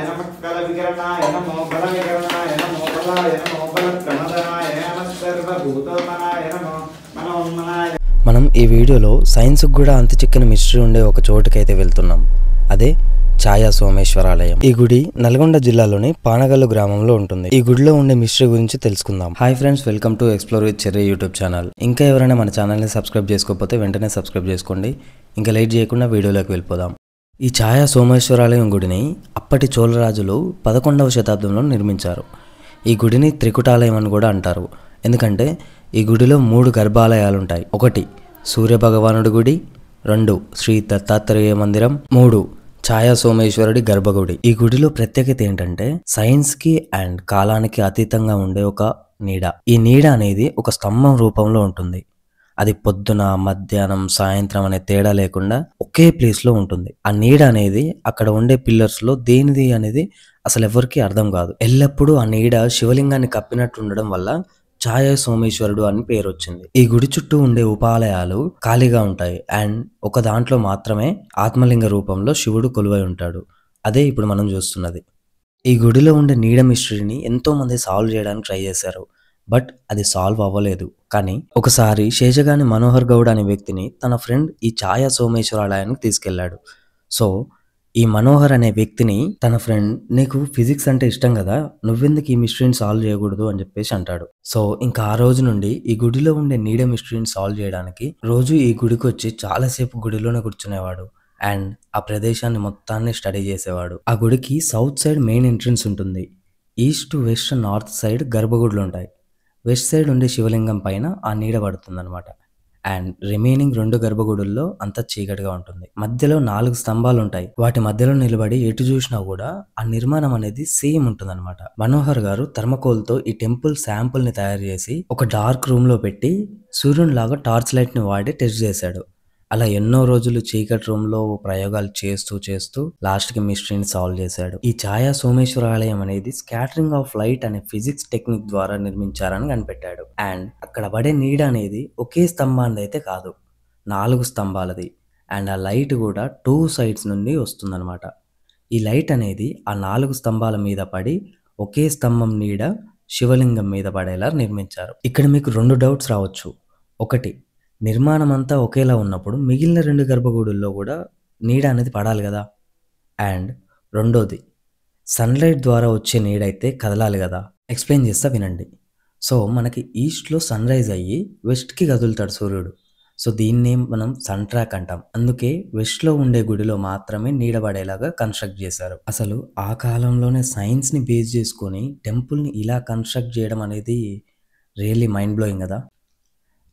नमः कलविकरणाय नमो बलविकरणाय नमो बलाय नमो बलप्रमदनाय नमः सर्वभूतोन्मनाय नमो मनोन्मनाय। మనం ఈ వీడియోలో సైన్స్ కూడా అంత చిక్కని మిస్టరీ ఉండే ఒక చోటుకైతే వెళ్తున్నాం. అదే ఛాయా సోమేశ్వరాలయం. ఈ గుడి నల్గొండ జిల్లాలోని పానగల్లు గ్రామంలో ఉంటుంది. ఈ గుడిలో ఉండే మిస్టరీ గురించి తెలుసుకుందాం. Hi friends, welcome to explore with cherry YouTube channel. ఇంకా ఎవరైనా మన ఛానల్ని సబ్స్క్రైబ్ చేసుకోకపోతే వెంటనే సబ్స్క్రైబ్ చేసుకోండి. ఇంకా లేట్ చేయకుండా వీడియోలోకి వెళ్ళిపోదాం. ఈ ఛాయా సోమేశ్వరాలయం గుడిని అప్పటి చోళరాజులు 11వ శతాబ్దంలో నిర్మించారు. ఈ గుడిని త్రికుటాలయం అని కూడా అంటారు. ఎందుకంటే ఈ గుడిలో 3 గర్భాలయాలు ఉంటాయి. 1 సూర్యభగవానుడి గుడి, 2 శ్రీ దత్తాత్రేయ మందిరం, 3 ఛాయా సోమేశ్వరుడి గర్భగుడి. ఈ గుడిలో ప్రత్యేకత ఏంటంటే సైన్స్ కి అండ్ కాలానికి అతీతంగా ఉండే ఒక నీడ. ఈ నీడ అనేది ఒక స్తంభం రూపంలో ఉంటుంది. అది పొద్దున, మధ్యాహ్నం, సాయంత్రం అనే తేడా లేకుండా ఒకే ప్లేస్ లో ఉంటుంది. ఆ నీడ అనేది అక్కడ ఉండే పిల్లర్స్ లో దేనిది అనేది అసలు ఎవరికి అర్థం కాదు. ఎల్లప్పుడూ ఆ నీడ శివలింగాన్ని కప్పినట్టు ఉండడం వల్ల ఛాయా సోమేశ్వరుడు అని పేరు వచ్చింది. ఈ గుడి చుట్టూ ఉండే ఉపాలయాలు ఖాళీగా ఉంటాయి అండ్ ఒక దాంట్లో మాత్రమే ఆత్మలింగ రూపంలో శివుడు కొలువై ఉంటాడు. అదే ఇప్పుడు మనం చూస్తున్నది. ఈ గుడిలో ఉండే నీడ మిస్టరీని ఎంతో మంది సాల్వ్ చేయడానికి ట్రై చేశారు. బట్ అది సాల్వ్ అవ్వలేదు. కానీ ఒకసారి శేషగాని మనోహర్ గౌడ్ అనే వ్యక్తిని తన ఫ్రెండ్ ఈ ఛాయా సోమేశ్వరాలయానికి తీసుకెళ్లాడు. సో ఈ మనోహర్ అనే వ్యక్తిని తన ఫ్రెండ్, నీకు ఫిజిక్స్ అంటే ఇష్టం కదా, నువ్వెందుకు ఈ మిస్టరీని సాల్వ్ చేయకూడదు అని చెప్పేసి అంటాడు. సో ఇంకా ఆ రోజు నుండి ఈ గుడిలో ఉండే నీడ మిస్టరీని సాల్వ్ చేయడానికి రోజు ఈ గుడికి వచ్చి చాలాసేపు గుడిలోనే కూర్చునేవాడు అండ్ ఆ ప్రదేశాన్ని మొత్తాన్ని స్టడీ చేసేవాడు. ఆ గుడికి సౌత్ సైడ్ మెయిన్ ఎంట్రన్స్ ఉంటుంది. ఈస్ట్, వెస్ట్, నార్త్ సైడ్ గర్భగుడులు ఉంటాయి. వెస్ట్ సైడ్ ఉండే శివలింగం పైన ఆ నీడ పడుతుంది అనమాట. అండ్ రిమైనింగ్ 2 గర్భగుడుల్లో అంతా చీకటిగా ఉంటుంది. మధ్యలో 4 స్తంభాలు ఉంటాయి. వాటి మధ్యలో నిలబడి ఎటు చూసినా కూడా ఆ నిర్మాణం అనేది సేమ్ ఉంటుంది అనమాట. మనోహర్ గారు థర్మకోల్ తో ఈ టెంపుల్ శాంపుల్ ని తయారు చేసి ఒక డార్క్ రూమ్ లో పెట్టి సూర్యుని లాగా టార్చ్ లైట్ ని వాడి టెస్ట్ చేశాడు. అలా ఎన్నో రోజులు చీకటి రూమ్ లో ప్రయోగాలు చేస్తూ లాస్ట్ కి మిస్టరీని సాల్వ్ చేశాడు. ఈ ఛాయా సోమేశ్వరాలయం అనేది స్కాటరింగ్ ఆఫ్ లైట్ అనే ఫిజిక్స్ టెక్నిక్ ద్వారా నిర్మించారని కనిపెట్టాడు. అండ్ అక్కడ పడే నీడ అనేది ఒకే స్తంభాన్ని అయితే కాదు, 4 స్తంభాలది. అండ్ ఆ లైట్ కూడా 2 సైడ్స్ నుండి వస్తుందన్నమాట. ఈ లైట్ అనేది ఆ 4 స్తంభాల మీద పడి ఒకే స్తంభం నీడ శివలింగం మీద పడేలా నిర్మించారు. ఇక్కడ మీకు 2 డౌట్స్ రావచ్చు. 1, నిర్మాణం అంతా ఒకేలా ఉన్నప్పుడు మిగిలిన 2 గర్భగుడుల్లో కూడా నీడ అనేది పడాలి కదా. అండ్ 2ది, సన్లైట్ ద్వారా వచ్చే నీడ అయితే కదలాలి కదా. ఎక్స్ప్లెయిన్ చేస్తా వినండి. సో మనకి ఈస్ట్లో సన్ రైజ్ అయ్యి వెస్ట్కి కదులుతాడు సూర్యుడు. సో దీన్నే మనం సన్ ట్రాక్ అంటాం. అందుకే వెస్ట్లో ఉండే గుడిలో మాత్రమే నీడ పడేలాగా కన్స్ట్రక్ట్ చేశారు. అసలు ఆ కాలంలోనే సైన్స్ని బేస్ చేసుకొని టెంపుల్ని ఇలా కన్స్ట్రక్ట్ చేయడం అనేది రియల్లీ మైండ్ బ్లోయింగ్ కదా.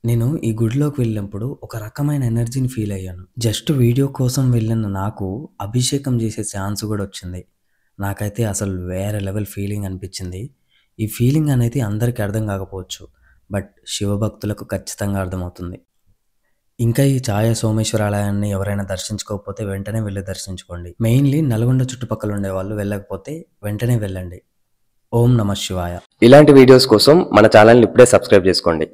నేను ఈ గుడిలోకి వెళ్ళినప్పుడు ఒక రకమైన ఎనర్జీని ఫీల్ అయ్యాను. జస్ట్ వీడియో కోసం వెళ్ళిన నాకు అభిషేకం చేసే ఛాన్స్ కూడా వచ్చింది. నాకైతే అసలు వేరే లెవెల్ ఫీలింగ్ అనిపించింది. ఈ ఫీలింగ్ అనేది అందరికీ అర్థం కాకపోవచ్చు, బట్ శివభక్తులకు ఖచ్చితంగా అర్థమవుతుంది. ఇంకా ఈ ఛాయా సోమేశ్వరాలయాన్ని ఎవరైనా దర్శించుకోకపోతే వెంటనే వెళ్ళి దర్శించుకోండి. మెయిన్లీ నల్గొండ చుట్టుపక్కల ఉండే వాళ్ళు వెళ్ళకపోతే వెంటనే వెళ్ళండి. ఓం నమః శివాయ. ఇలాంటి వీడియోస్ కోసం మన ఛానల్ని ఇప్పుడే సబ్స్క్రైబ్ చేసుకోండి.